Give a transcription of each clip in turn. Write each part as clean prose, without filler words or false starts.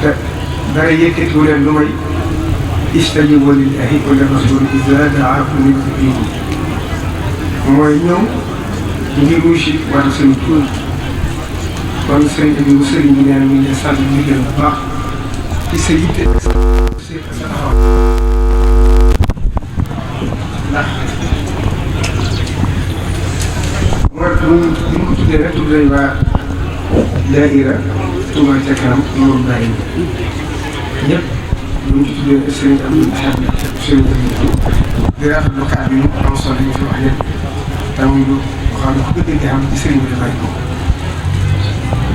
te dara yëkkatiwu leen lu may istajibu lillahi wa lirrasuli iza da'akum lima yuhyikum mooy ñoom ngir wuy si wàllu seen tur kon sëriñ bi sëriñ bi nee na ñu ngi sant di leen bu baax ci sa yitte sa taxawaay ndax mooy bu ñu ko tuddee rek tudd nañ waa daayira Touba ca kanam loolu bàyyi ñëpp bu ñu ci tuddee sëriñ Abdou Ahad sëriñ di rafetlu kàddu yi am solo yi fi wax yëpp te muy lu xam ne ku gëj a xam ci sëriñ bi dafay ko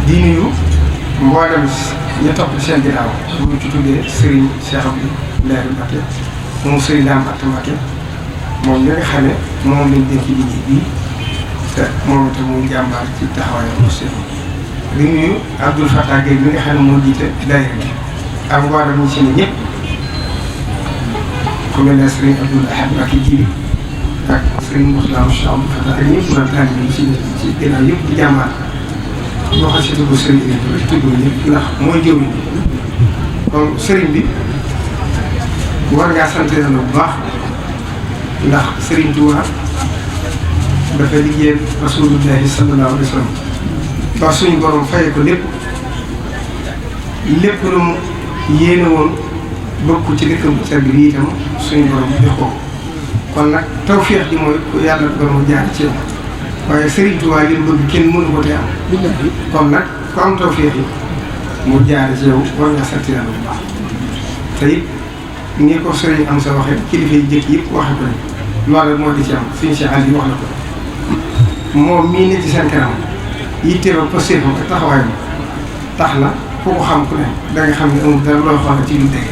di nuyu mboolem ña topp seen ginnaaw bu ñu ci tuddee sëriñ Cheikh Abdou Lahad Mbacké moom sëriñ Dame Atta Mbacké moom li nga xam ne moom lañ dénk liggéey bii te moom itam muy jàmbaar ci taxawaayam aussi di nuyu Abdoul Fattah Gueye bi nga xam ne moo jiite daayira bi ak mboolem ñi si ne ñëpp ku mel ne sëriñ Abdoul Ahad Mbacké ji ak sëriñ Moussa Abdoul Fattah ak ñëpp doon tànn bi ci ginnaaw yëpp di jàmbaar boo xam si tudd sëriñ bi rek tudd ñëpp ndax mooy jëwriñ kon sëriñ bi war ngaa sant Yàlla bu baax ndax sëriñ Tuubaa dafa liggéeyal Rasulullahi sallallahu alayhi wa sallam ba suñu borom fayee ko lépp lu mu yéene woon bokk ci dëkkam bu sell bi itam suñu borom jox ko kon nag tawfeex ji mooy ku yàlla borom jaar ci yow waaye Sëriñ Tuubaa li mu bëgg kenn mënu ko te am kon nag ku am tawfeex yi mu jaar ci yow war nga sant Yàlla bu baax te it ni ko sëriñ am sa waxee kilifa yi jëkk yëpp waxe ko ne loolu moo di ci am suñu si àll yi wax na ko moom mii ne ci seen kanam yitte ba posté ak taxawaay bi tax na ku ko xam ku ne da nga xam ne amul dara loo xool ci lu dégg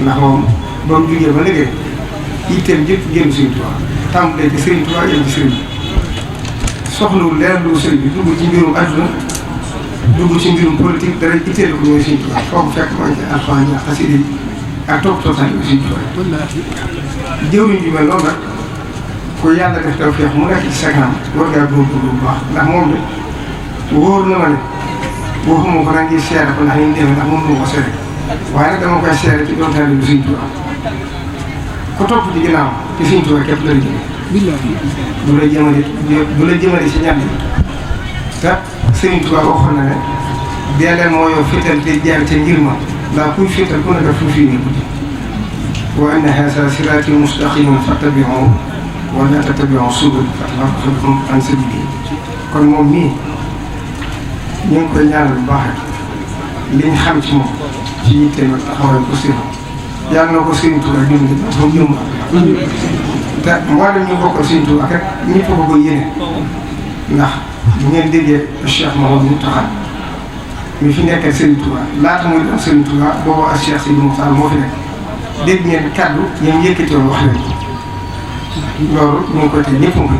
ndax moom ba mu jugee ba léegi yitteem jëpp génn Sëriñ Tuubaa tàmbalee ci Sëriñ Tuubaa yem ci sëriñ bi soxlawul leer lu sëriñ bi dugg ci mbirum adduna dugg ci mbirum politique dara itteel ko mooy Sëriñ Tuubaa foofu fekk maa ngi ci alxuraan ñaar xasida yi ak topp tootaan yi Sëriñ Tuubaa jëwriñ bi mel noonu nag ku yàlla def tawfeex mu nekk ci sa kanam war ngaa góorgóorlu bu baax ndax moom de wóor na ma ne waxuma ko nag ngir seere ko ndax ñu demee ndax mënuma ko seere waaye nag dama koy seere ci doon taalibe Sëriñ Tuubaa ku topp ci ginnaaw ci Sëriñ Tuubaa képp la jëme du la jëmale si ñànd yi te Sëriñ Tuubaa waxoon na ne dee leen moo yow féetal te jaar ca ngir ma ndax kuy féetal ku ne def fu fii nii guddi wa anna haazaa siraatii mustaqiiman fattabi'uuhu wa laa tattabi'u subula fatafarraqa bikum an sabiilihi kon moom mii ñu ngi koy ñaanal bu baax li ñu xam ci moom ci yitteem ak taxawaay ko sëriñ yàlla na ko Sëriñ Tuubaa dimbali ba mu jëm te mboolem ñu bokkal Sëriñ Tuubaa rek ñëpp ko ko yéene ndax bu ngeen déggee Cheikh Mouhamadou Mountakha mi fi nekkal Sëriñ Tuubaa laata muy doon Sëriñ Tuubaa boobu ak Cheikh Sidi Moukhtar moo fi nekk dégg ngeen kàddu ñoom yëkkati woon wax leen loolu ñu ngi koy tey ñëpp nga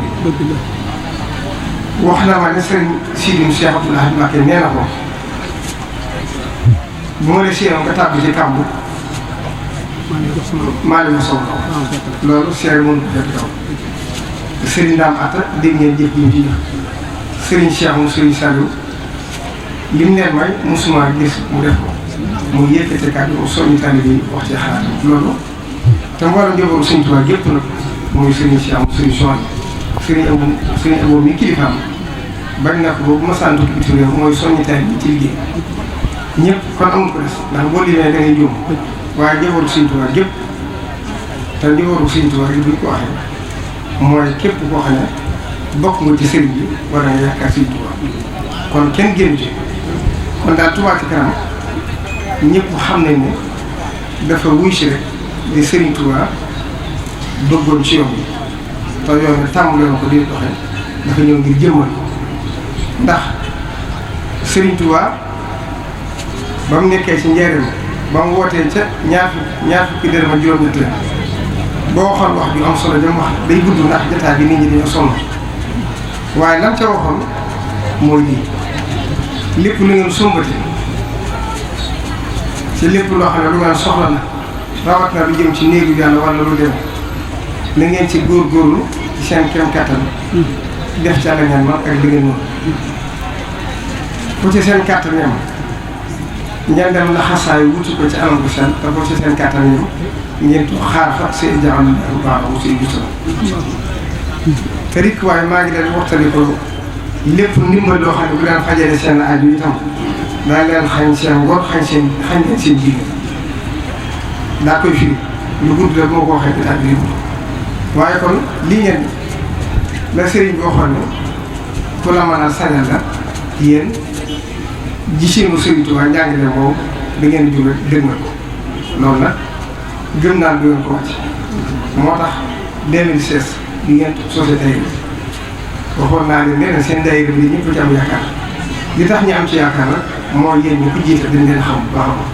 wax na ma ne sëriñ Sidi Cheikh Abdou Lahad Mbacké nee na ko bu ma la séenoon nga tàbbi ci kàmbu maa leen sow loolu seere mënu ko fekk kaw sëriñ Dame Atta dégg ngeen jëf ji ñu ci def sëriñ Cheikh mu sëriñ Saliou li mu leen may musuma gis mu def ko mu yëkkati kàddu mu soññu tànn bi wax ci xalaat loolu te mboolem njabootu Sëriñ Tuubaa gépp nag mooy sëriñ Cheikh mu sëriñ Sohaybu sëriñ Abou mi kilifaam bari na ko boobu ma sant biti réew mooy soññu tànn bi ci liggéey ñëpp kon amul ko des ndax boo limee da ngay juum waaye njabootu Sëriñ Tuubaa gépp te njabootu Sëriñ Tuubaa gi buñ ko waxee mooy képp koo xam ne bokk nga ci sëriñ bi war nga yaakaar Sëriñ Tuubaa kon kenn génn ci kon daal Touba Ca Kanam ñëpp xam nañ ne dafa wuy si rek di Sëriñ Tuubaa bëggoon ci yoon bi te yoon bi tàmbaloon ko di doxee dafa ñëw ngir jëmmal ndax Sëriñ Tuubaa ba mu nekkee ci njëriñ ba mu wootee ca ñaar fukki dërëm ak juróom-ñett la boo waxoon wax ju am solo jëm wax day gudd ndax jotaay bi nit ñi dañoo sonn waaye lam ca waxoon mooy lii lépp lu ngeen sombati ci lépp loo xam ne lu ngeen soxla na rawat na lu jëm ci néegu Yàlla wala lu dem na ngeen ci góorgóorlu ci seen kéem kattan def ca la ngeen man ak li ngeen mën ku ci seen kattan yam ngeen dem la xasaay wuti ko ci anam bu seen te ko ci seen kàttan ñoom ngeen xaar fa seen jaxam bu baax mu siy gis te rek waaye maa ngi leen waxtali ko lépp ndimbal loo xam ne bu daan fajale seen aju itam daa leen xañ seen ngor xañ leen seen jiw daa koy firi lu gudd la moo ko waxee ci at bii waaye kon lii ngeen la sëriñ bi waxoon ne ku la mën a sañal la yéen gisinu Sëriñ Tuubaa njàngale moom da ngeen di jóge dégg nga ko loolu nag gëm naa du ngeen ko wàcc moo tax 2016 bi ngeen sosé daayira waxoon naa ne nee na seen daayira bi ñëpp ci am yaakaar li tax ñu am ci yaakaar nag mooy yéen ñu ko jiite dañ leen xam bu baax a baax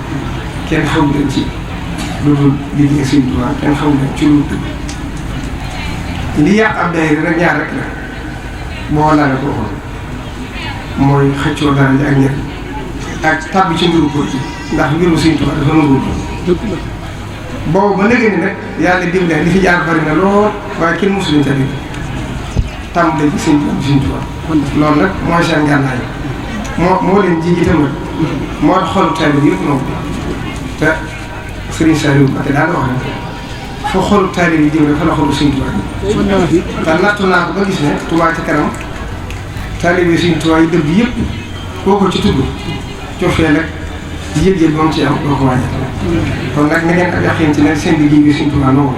kenn xamu leen ci lu dul liggéey Sëriñ Tuubaa kenn xamu leen ci lu dul li yàq ab daayira nag ñaar rek la boo laa ne ko waxoon mooy xëccoo dara ji ak njëriñ ak tàbbi ci mbiru ko ci ndax mbiru Sëriñ Tuubaa dafa nanguwul boobu ba léegi ni nag yàlla dimbali li fi jaar bari na lool waaye kenn mosu leen ca dégg tàmbale ci Sëriñ Tuubaa loolu nag mooy seen gànnaay moo leen ji itam nag moo tax xolu taalibe bi yëpp noonu te Sëriñ Saliou Mbacké daal wax ne foo xolu taalibe bi jëm fa la xolu Sëriñ Tuubaa bi te nattu naa ko ba gis ne Tuubaa ci kanam taalibe Sëriñ Tuubaa yi dëgg yëpp koo ko ci tudd cofee nag yëg-yëg ba mu ci am doo ko wàññi kon nag na ngeen ak yaqin ci ne seen liggéey bi Sëriñ Tuubaa nangu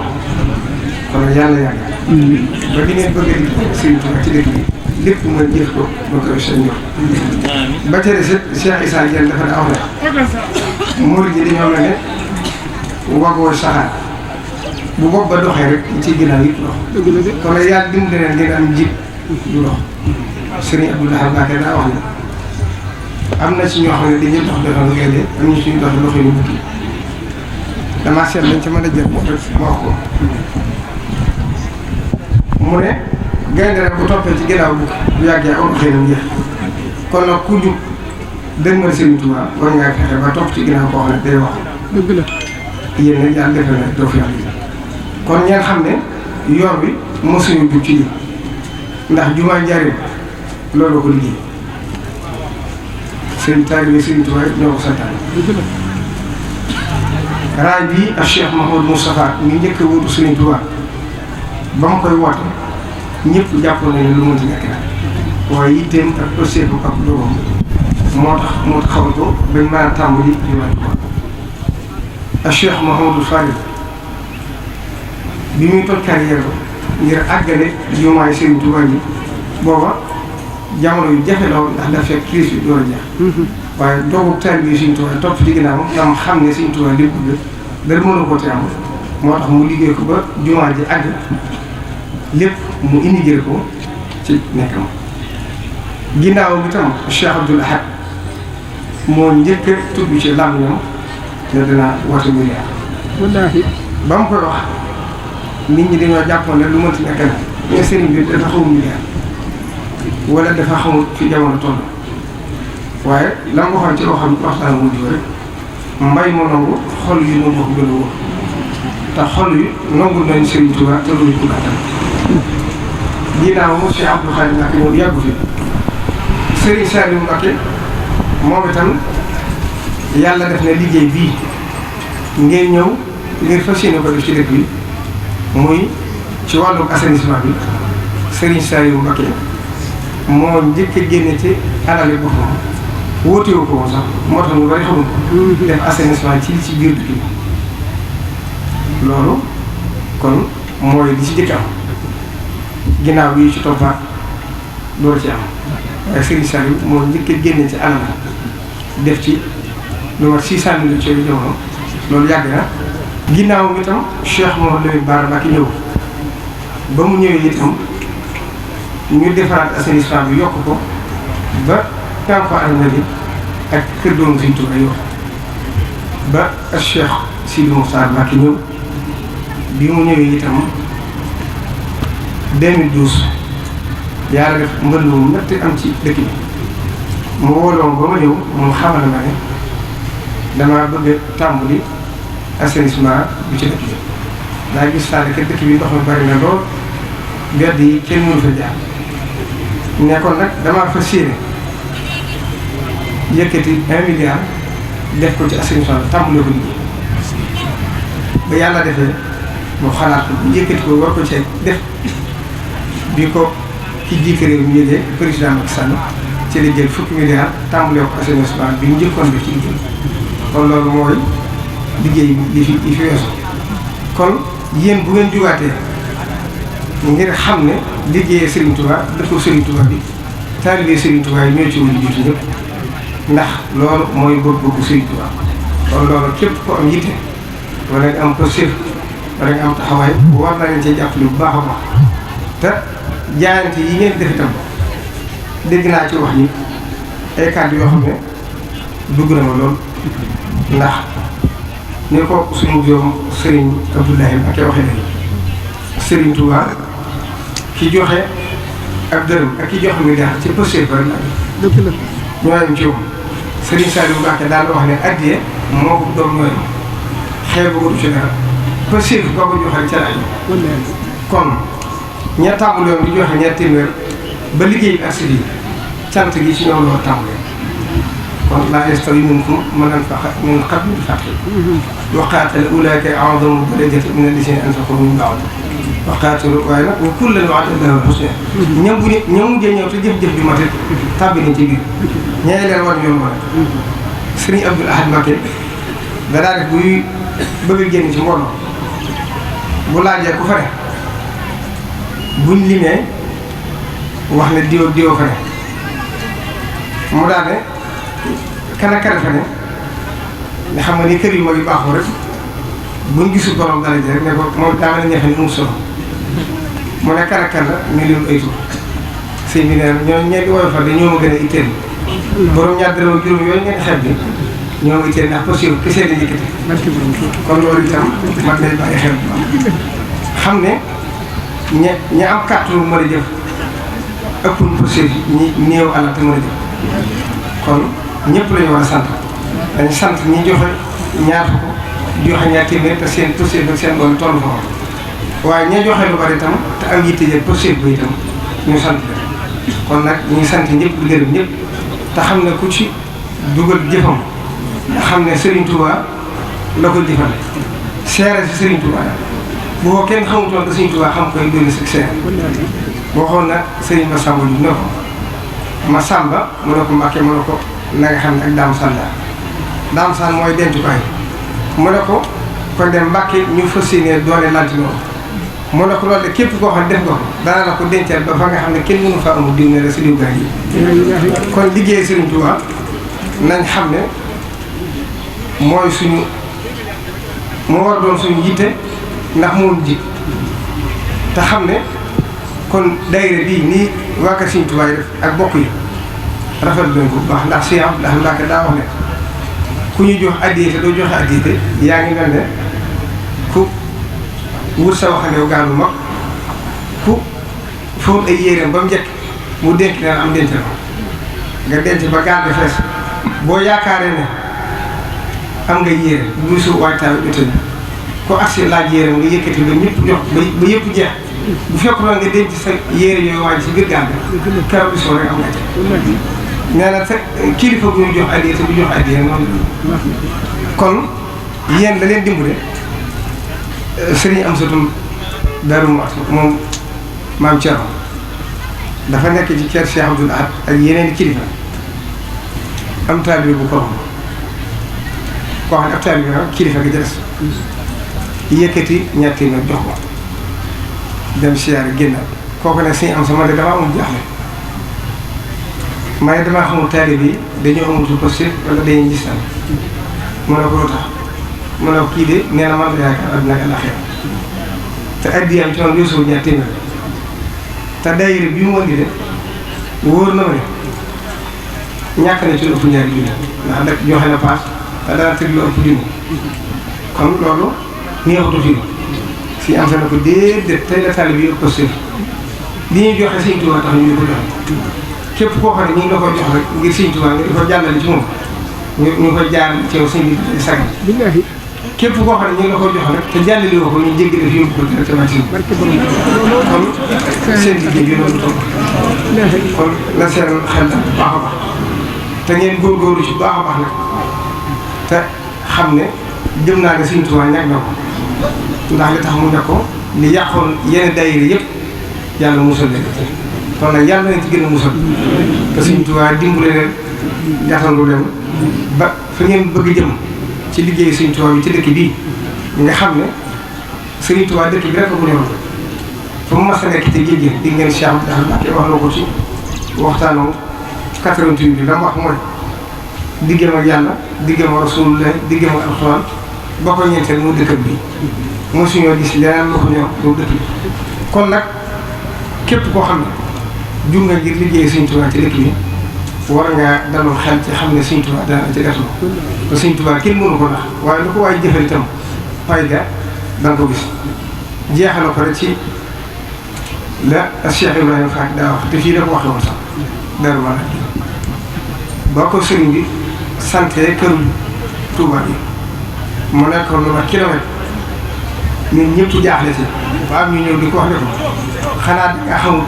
kon nag yàlla yàgg ba di ngeen bëgg a liggéey Sëriñ Tuubaa ci dëkk bi lépp mën jëf ko ba koy seen ñor ba tere set Cheikh Issa Diène dafa daa wax ne murid yi dañoo mel ne wagoo saxaar bu bopp ba doxee rek ci ginnaaw yëpp dox kon nag yàlla dimbali leen ngeen am jib du dox Sëriñ Abdoulaye Mbacké daa wax ne am na ci ñoo xam ne dañuy dox doxal gaynde am ñu suñu dox doxee ñu bukki damaa seet lañ ci mën a jël ma wax ko mu ne gaynde rek bu toppee ci ginnaaw bukki bu yàggee aw doxee nam jeex kon nag ku jub dëgmal Sëriñ Tuubaa war ngaa fexe ba topp ci ginnaaw koo xam ne day wax dëgg la yéen nag yàlla defal na doo fi yàlla kon ngeen xam ne yoon bi mosuñu jub ci lii ndax jumaa Njaaréem loolu ko liggéey sëriñ taalibe Sëriñ Tuubaa ñoo ko santaane raay bii ak Cheikh Mouhamadou Moustapha mi njëkk a wutu Sëriñ Tuubaa ba mu koy woote ñëpp jàpp nañu lu mënti nekk nag waaye yitteem ak pëseefu ak doomam moo tax mu xawal ko bañ mën a tàmbali jumaa ko ak Cheikh Mouhamadou Fadil bi muy toj carrière ngir àggale jumaay Sëriñ Tuubaa bi booba jamono yu jafe la woon ndax dafa fekk crise bi door a jeex waaye doogu taalibe Sëriñ Tuubaa topp ci ginnaaw tam xam ne Sëriñ Tuubaa lépp bëgg dara mënu ko te am moo tax mu liggéey ko ba jumaa ji àgg lépp mu indi jël ko ci nekkam ginnaaw bi tam Cheikh Abdoul Ahad moo njëkk a tudd ci làmmiñam ne dina woote milliard wallaahi ba mu koy wax nit ñi dañoo jàppoon ne lu mënti nekk na mais sëriñ bi dafa xamul milliard wala dafa xamul fi jamono toll waaye la nga waxoon ci loo xam waxtaan wu ñu rek mbay mu nangu xol yu nangu ko gën a wóor te xol yu nangu nañ Sëriñ Tuubaa te luñu ko gàttal ginnaaw mu Cheikh Abdou Khadre Mbacké ñëw yàggu fi Sëriñ Saliou Mbacké moom itam yàlla def na liggéey bii ngeen ñëw ngir fas yéene ko def ci dëkk bi muy ci wàllu assainissement bi Sëriñ Saliou Mbacké moo njëkk a génne ci alali boppam wóotewu ko woon sax moo tax ñu bari xamul ko def assainissement ci biir dëkk bi loolu kon mooy li ci jëkk am ginnaaw bi ci toppaat door ci am waaye Sëriñ Saliou moo njëkk a génne ci alal def ci lu mat 600 millions ci jamono loolu yàgg na ginnaaw bi itam Cheikh Mouhamadou Lamine Bara Mbacké ñëw ba mu ñëwee itam ñu defaraat assainissement bi yokk ko ba Kanko Almadi ak kër doomu Sëriñ Tuubaa yokk ba ak Cheikh Sidi Mokhtar Mbacké ñëw bi mu ñëwee itam 2012 yàlla def mbënd mu métti am ci dëkk bi mu wóoloon ba ma ñëw mu xamal ma ne damaa bëgg a tàmbali assainissement bi ci dëkk bi daa gis saa que dëkk bi ndox mi bari na lool mbedd yi kenn mënu fa jaar nekkoon nag damaa fas yéene yëkkati 1 milliard def ko ci assainissement bi tàmbalee ko liggéey ba yàlla defee mu xalaat ko bu yëkkati ko war ko ci def bi ko ki jiite réew mi yëgee président Macky Sall ci la jël fukki milliards tàmbalee ko assainissement bi ñu njëkkoon def ci liggéey kon loolu mooy liggéey bi fi weesu kon yéen bu ngeen jugaatee ngir xam ne liggéeyee Serigne Touba dëkku Serigne Touba bi taalibe Serigne Touba yi ñoo ci woon jiitu ñëpp ndax loolu mooy bëgg-bëggu Serigne Touba kon loolu képp ko am yitte wala nga am posture wala nga am taxawaay war na leen cee jàppale bu baax a baax te jaayante yi ngeen def itam dégg naa ci wax yi ay kàddu yoo xam ne dugg na ma lool ndax ni ko suñu doom Serigne Abdoulaye Mbacké waxee nañu Serigne Touba ki joxe ak dërëm ak ki joxe milliard ci posture ba rek dëgg la ñooyam ci woon Serigne Saliou Mbacké daal wax ne addiye moo ko doom ñooyam xeebu ko du ci dara posture boo ko joxee ca laaj kon ña tàmbaloon di joxe ñetti téeméer ba liggéey bi ak yi cant gi ci ñoom loo tàmbalee kon laa yastawi minkum man anfaqa min qabli al-fathi wa qaatala ulaa'ika a'zamu darajatan mina allaziina anfaqu min ba'du wa qaatalu waaye nag wa kullan wa'ada Allahu al-husnaa ñoom bu ñoom mujjee ñëw te jëf-jëf bi mat tàbbi nañ ci biir ñee leen war yoon wala Serigne Abdoul Ahad Mbacké da daa def buy bëgg génn ci mbooloo bu laajee ku fa ne buñ limee wax ne diw fa ne mu daal ne kan fa ne nga xam nga ni kër yu mag yu baaxoo rek buñ gisul borom dara ji rek ne ko moom daa mel ne ñafe ni mu solo mu ne kan la ñu leen ay tur sëñ bi nee ñoo ñeenti woyofal de ñoo ma gën a itteel borom ñaar dërëm ak juróom yooyu ngeen xeeb bi ñoo ma itteel ndax possible kese la yëkkati kon loolu itam man day bàyyi xel xam ne ña am kàttu mën a jëf ëpp possible ñi néew alal te mën a jëf kon ñëpp la ñu war a sant dañu sant ñi joxe ñaar fukk joxe ñaar téeméer te seen possible ak seen doole toll fa waaye ña joxe lu bari itam te am yitte jël possible ba itam ñu sant leen kon nag ñu ngi sant ñëpp di gërëm ñëpp te xam ne ku ci dugal jëfam nga xam ne Serigne Touba la ko jëfal seere si Serigne Touba bu ko kenn xamutoon que Serigne Touba xam koy doon si seere waxoon na Serigne Massamba ju ne ko Massamba mu ne ko Mbacké mu ne ko na nga xam ne ak Dame Sall mooy dencukaay mu ne ko kon dem Mbacké ñu fas yéene doole lantinoon mu ne ko loolu de képp koo xam ne def nga ko dana la ko dencal ba fa nga xam ne kenn mënu fa amul diw ne la si diw gaa yi kon liggéey Serigne Touba nañ xam ne mooy suñu moo war doon suñu yitte ndax moom ji te xam ne kon daayira bii nii waa kër Serigne Touba yi def ak bokk yi rafetlu nañ ko bu baax ndax si am ndax Mbacké daa wax ne ku ñu jox addiya te doo joxe addiya te yaa ngi mel ne ku wut sa waxandew gaal bu mag ku fóot ay yéreem ba mu njëkk mu denc leen am denc la nga denc ba gaal bi fees boo yaakaaree ne am nga yére bu su waajtaay bi ko agsi laaj yére nga yëkkati ba ñëpp jox ba yëpp jeex bu fekkoon nga denc sa yére yooyu waaj si biir gaal bi keroog bi soo rek am nga ca nee na te kilifa bu ñu jox addiya te du jox addiya noonu kon yéen la leen dimbale Serigne Amsatou Darou Mouhty moom maam Thierno dafa nekk ci kër Cheikh Abdoul Ahad ak yeneen kilifa am taalibe bu ko koo xam ne ab taalibe bi kilifa gi des yëkkati ñaar téeméer jox ko dem siyaare génnaat kooku ne suñu am sama de damaa amul jaaxle ma ne damaa xamul taalibe yi dañoo amul su posté wala dañuy gis tam mu ne ko lu tax mu ne ko kii de nee na man la yaakaar adduna ak àllaaxira te addiyaam ci noonu yoosuwul ñaar téeméer te daayira bi mu indi de wóor na ma ne ñàkk na ci lu ëpp ñaari junni ndax nag joxe na paas te dana tëdd lu ëpp junni kon loolu neexutu fii si am na ko déedéet tey la taalibe yi ëpp posté li ñuy joxe Sëñ Tuubaa tax ñu di ko joxe képp koo xam ne ñu ngi la koy jox rek ngir Sëñ Tuubaa nga di ko jàllale ci moom ñu koy jaar ci yow sëñ bi di sag képp koo xam ne ñu ngi la koy jox rek te jàllale woo ko ñu jéggi def yóbbu ko directement ci kon seen liggéey bi loolu toog kon la seen xel bu baax a baax te ngeen góorgóorlu ci baax a baax nag te xam ne jëm naa ne Sëriñ Tuubaa ñàkk na ko ndax li tax mu ne ko li yàqoon yenn daayira yëpp yàlla musal leen kon nag yàlla nañ ci gën a musal te Sëriñ Tuubaa dimbale leen jàttandu leen ba fa ngeen bëgg jëm ci liggéey Sëriñ Tuubaa bi ci dëkk bii nga xam ne Sëriñ Tuubaa dëkk bi rek ko ñëwoon fa mu mas a nekk ci géej gi di ngeen Cheikh Abdou Mbacke wax na ko ci waxtaanu 88 bi la mu wax mooy diggam ak yàlla diggam ak Rasulullah diggam ak alxuraan ba ko ñeenteel mu dëkk bi mosuñoo gis leneen lu ko ñëw lu dëkk bi kon nag képp koo xam ne jur nga ngir liggéey Sëriñ Tuubaa ci dëkk bi war ngaa dalul xel ci xam ne Sëriñ Tuubaa dana ci def te Sëriñ Tuubaa kenn mënu ko ndax waaye lu ko waay jëfal itam fay ga da nga ko gis jeexal ko rek ci la Cheikh Ibrahima Fall daa wax te fii la ko waxee woon sax dara ma boo ko sëriñ bi sante këru Touba bi mu nekkoon lu ma kilomètre ñun ñëpp jaaxle si waaw ñu ñëw di ko wax ne ko xanaa nga xamul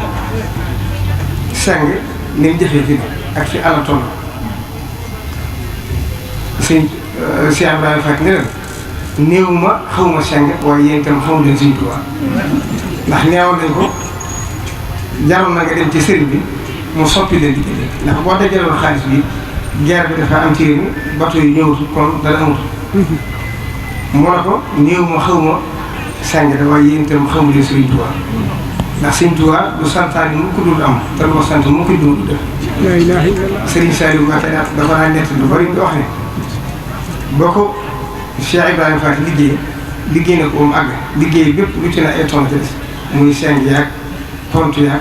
seng ni mu jëfee fii ak fi ala toll sëñ Cheikh Ibrahima Fall ne leen néew ma xawma seng waaye yéen itam xamu leen Sëriñ Tuubaa ndax neewoon nañ ko jaroon na nga dem ci sëriñ bi mu soppi leen di ndax boo dajaloon xaalis bi guerre bi dafa am ci réew mi bato yi ñëwatu kon dana amatu mu ne ko néew ma xawma seng da waaye yéen itam xamu leen Sëriñ Tuubaa ndax Sëriñ Tuubaa du santaani mu ko dul am te lu ma sant mu ko dul def Sëriñ Saliou Mbacké dafa naa nett lu bari nga wax ne boo ko Cheikh Ibrahima Fall liggéey na ko mu àgg liggéey bépp lu ci na ay tonne muy seng yaag pont yaag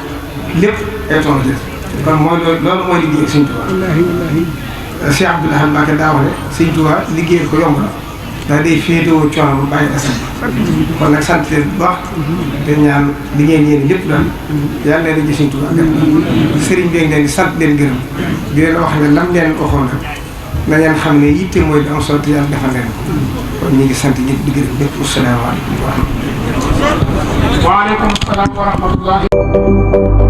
lépp ay tonne kon mooy loolu mooy liggéey Sëriñ Tuubaa Cheikh Abdou Lahad Mbacké daa wax ne Sëriñ Tuubaa liggéeyal ko yomb na ndax day féetewoo coono ba bàyyi asal kon nag sant leen bu baax te ñaan li ngeen yéene lépp daal yàlla leen di Sëriñ Tuubaa sëriñ bi leen di sant leen gërëm di leen wax ne lam leen waxoon rek na ngeen xam ne yitte mooy di am solo te yàlla defal leen ko kon ñu ngi sant ñëpp di gërëm lépp asalaamaaleykum wa rahmatulah. waaleykum salaam wa rahmatulah.